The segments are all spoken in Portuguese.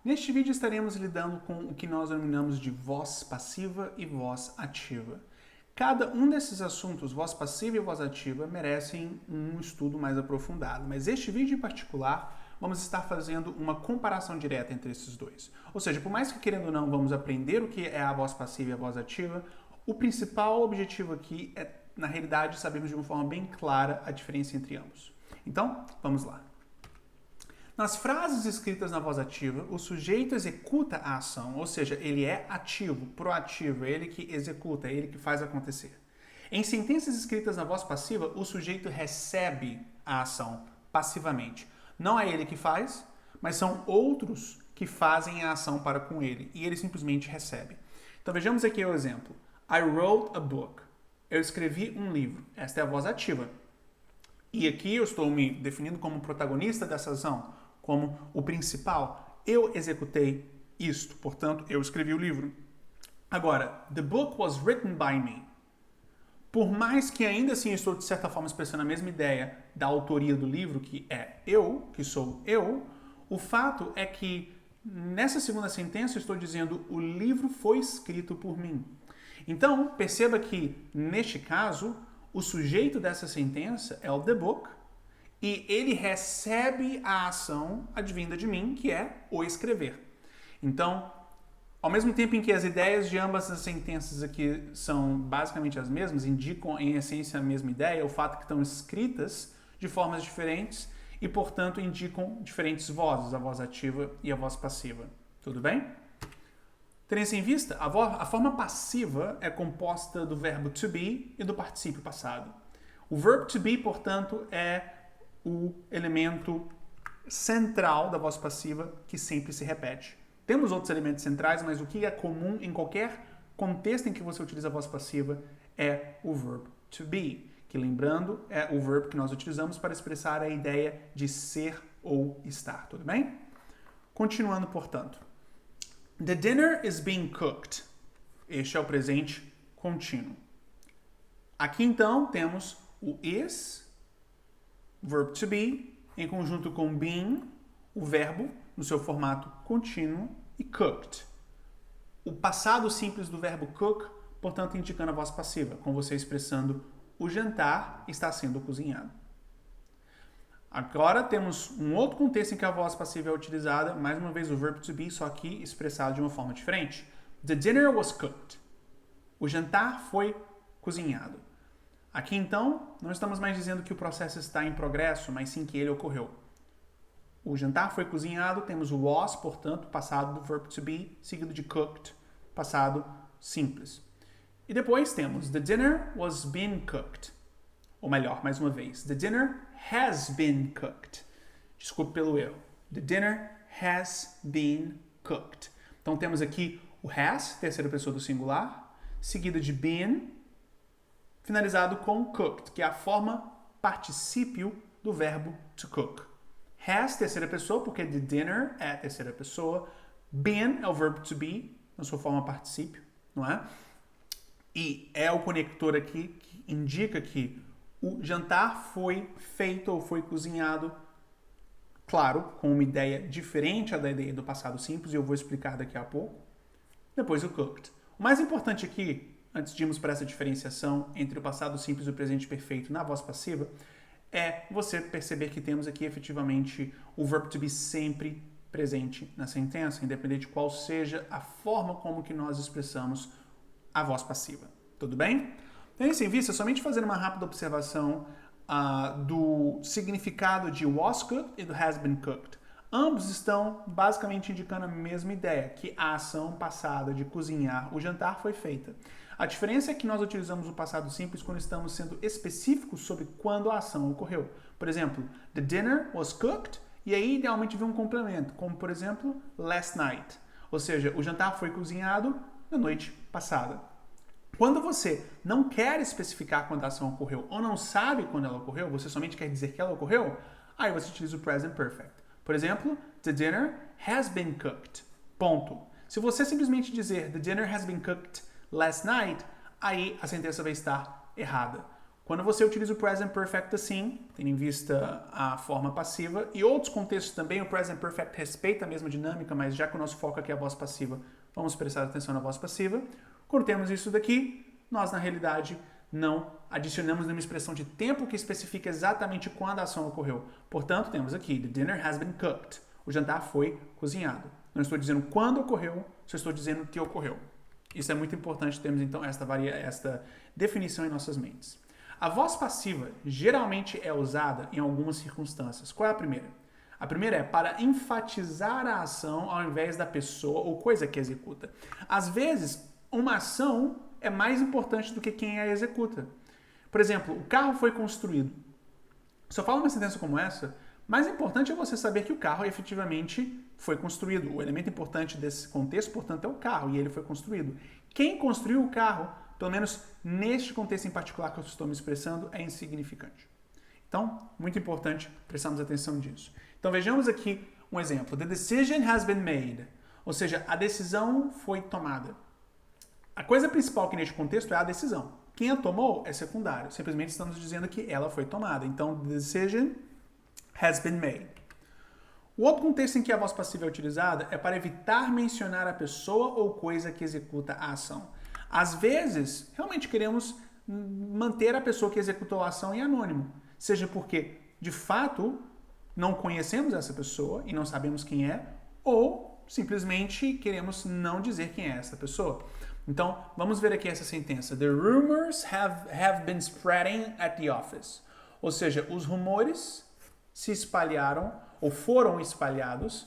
Neste vídeo estaremos lidando com o que nós denominamos de voz passiva e voz ativa. Cada um desses assuntos, voz passiva e voz ativa, merecem um estudo mais aprofundado, mas este vídeo em particular vamos estar fazendo uma comparação direta entre esses dois. Ou seja, por mais que querendo ou não vamos aprender o que é a voz passiva e a voz ativa, o principal objetivo aqui é, na realidade, sabermos de uma forma bem clara a diferença entre ambos. Então, vamos lá. Nas frases escritas na voz ativa, o sujeito executa a ação, ou seja, ele é ativo, proativo, é ele que executa, é ele que faz acontecer. Em sentenças escritas na voz passiva, o sujeito recebe a ação passivamente. Não é ele que faz, mas são outros que fazem a ação para com ele, e ele simplesmente recebe. Então vejamos aqui o exemplo. I wrote a book. Eu escrevi um livro. Esta é a voz ativa. E aqui eu estou me definindo como protagonista dessa ação, como o principal. Eu executei isto, portanto, eu escrevi o livro. Agora, the book was written by me. Por mais que ainda assim eu estou, de certa forma, expressando a mesma ideia da autoria do livro, que é eu, que sou eu, o fato é que nessa segunda sentença eu estou dizendo o livro foi escrito por mim. Então, perceba que, neste caso, o sujeito dessa sentença é o the book e ele recebe a ação advinda de mim, que é o escrever. Então, ao mesmo tempo em que as ideias de ambas as sentenças aqui são basicamente as mesmas, indicam em essência a mesma ideia, o fato que estão escritas de formas diferentes e, portanto, indicam diferentes vozes, a voz ativa e a voz passiva. Tudo bem? Tendo isso em vista, a forma passiva é composta do verbo to be e do particípio passado. O verbo to be, portanto, é o elemento central da voz passiva que sempre se repete. Temos outros elementos centrais, mas o que é comum em qualquer contexto em que você utiliza a voz passiva é o verbo to be, que, lembrando, é o verbo que nós utilizamos para expressar a ideia de ser ou estar. Tudo bem? Continuando, portanto. The dinner is being cooked. Este é o presente contínuo. Aqui, então, temos o is, verb to be, em conjunto com being, o verbo, no seu formato contínuo, e cooked. O passado simples do verbo cook, portanto, indicando a voz passiva, com você expressando o jantar está sendo cozinhado. Agora temos um outro contexto em que a voz passiva é utilizada, mais uma vez o verbo to be, só que expressado de uma forma diferente. The dinner was cooked. O jantar foi cozinhado. Aqui, então, não estamos mais dizendo que o processo está em progresso, mas sim que ele ocorreu. O jantar foi cozinhado, temos o was, portanto, passado do verbo to be, seguido de cooked, passado simples. E depois temos the dinner was being cooked. Ou melhor, mais uma vez, the dinner has been cooked. Desculpe pelo erro. The dinner has been cooked. Então temos aqui o has, terceira pessoa do singular, seguido de been, finalizado com cooked, que é a forma particípio do verbo to cook. Has, terceira pessoa, porque the dinner é a terceira pessoa. Been é o verbo to be, na sua forma particípio, não é? E é o conector aqui que indica que o jantar foi feito ou foi cozinhado, claro, com uma ideia diferente da ideia do passado simples, e eu vou explicar daqui a pouco. Depois o cooked. O mais importante aqui, antes de irmos para essa diferenciação entre o passado simples e o presente perfeito na voz passiva, é você perceber que temos aqui efetivamente o verbo to be sempre presente na sentença, independente de qual seja a forma como que nós expressamos a voz passiva. Tudo bem? Tendo isso em vista, somente fazer uma rápida observação do significado de was cooked e do has been cooked. Ambos estão basicamente indicando a mesma ideia, que a ação passada de cozinhar o jantar foi feita. A diferença é que nós utilizamos o passado simples quando estamos sendo específicos sobre quando a ação ocorreu. Por exemplo, the dinner was cooked, e aí idealmente vem um complemento, como por exemplo, last night. Ou seja, o jantar foi cozinhado na noite passada. Quando você não quer especificar quando a ação ocorreu ou não sabe quando ela ocorreu, você somente quer dizer que ela ocorreu, aí você utiliza o present perfect. Por exemplo, the dinner has been cooked. Ponto. Se você simplesmente dizer the dinner has been cooked last night, aí a sentença vai estar errada. Quando você utiliza o present perfect assim, tendo em vista a forma passiva, e outros contextos também, o present perfect respeita a mesma dinâmica, mas já que o nosso foco aqui é a voz passiva, vamos prestar atenção na voz passiva. Quando temos isso daqui, nós na realidade não adicionamos nenhuma expressão de tempo que especifica exatamente quando a ação ocorreu. Portanto, temos aqui, the dinner has been cooked. O jantar foi cozinhado. Não estou dizendo quando ocorreu, só estou dizendo que ocorreu. Isso é muito importante termos então esta definição em nossas mentes. A voz passiva geralmente é usada em algumas circunstâncias. Qual é a primeira? A primeira é para enfatizar a ação ao invés da pessoa ou coisa que executa. Às vezes, uma ação é mais importante do que quem a executa. Por exemplo, o carro foi construído. Se eu falo uma sentença como essa, mais importante é você saber que o carro efetivamente foi construído. O elemento importante desse contexto, portanto, é o carro, e ele foi construído. Quem construiu o carro, pelo menos neste contexto em particular que eu estou me expressando, é insignificante. Então, muito importante prestarmos atenção nisso. Então, vejamos aqui um exemplo. The decision has been made. Ou seja, a decisão foi tomada. A coisa principal aqui neste contexto é a decisão. Quem a tomou é secundário. Simplesmente estamos dizendo que ela foi tomada. Então, the decision has been made. O outro contexto em que a voz passiva é utilizada é para evitar mencionar a pessoa ou coisa que executa a ação. Às vezes, realmente queremos manter a pessoa que executou a ação em anônimo. Seja porque, de fato, não conhecemos essa pessoa e não sabemos quem é, ou simplesmente queremos não dizer quem é essa pessoa. Então, vamos ver aqui essa sentença. The rumors have been spreading at the office. Ou seja, os rumores se espalharam ou foram espalhados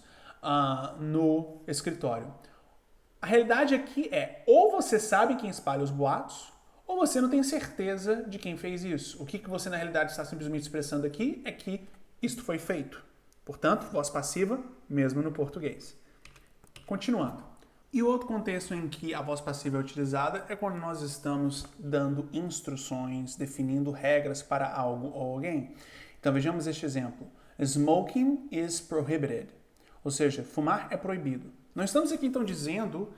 no escritório. A realidade aqui é, ou você sabe quem espalha os boatos, ou você não tem certeza de quem fez isso. O que você na realidade está simplesmente expressando aqui é que isto foi feito. Portanto, voz passiva, mesmo no português. Continuando. E o outro contexto em que a voz passiva é utilizada é quando nós estamos dando instruções, definindo regras para algo ou alguém. Então vejamos este exemplo. Smoking is prohibited. Ou seja, fumar é proibido. Não estamos aqui então dizendo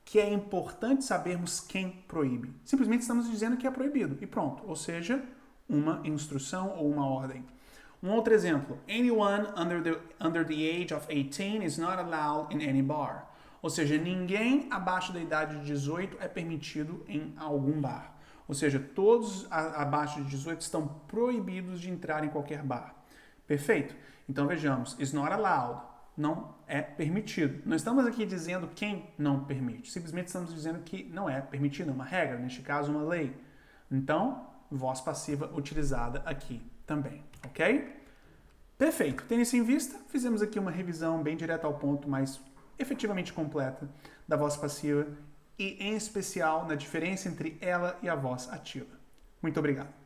que é importante sabermos quem proíbe. Simplesmente estamos dizendo que é proibido e pronto. Ou seja, uma instrução ou uma ordem. Um outro exemplo. Anyone under the age of 18 is not allowed in any bar. Ou seja, ninguém abaixo da idade de 18 é permitido em algum bar. Ou seja, todos abaixo de 18 estão proibidos de entrar em qualquer bar. Perfeito? Então vejamos, is not allowed, não é permitido. Não estamos aqui dizendo quem não permite, simplesmente estamos dizendo que não é permitido, é uma regra, neste caso uma lei. Então, voz passiva utilizada aqui também, ok? Perfeito, tendo isso em vista, fizemos aqui uma revisão bem direta ao ponto, mas efetivamente completa da voz passiva e, em especial, na diferença entre ela e a voz ativa. Muito obrigado.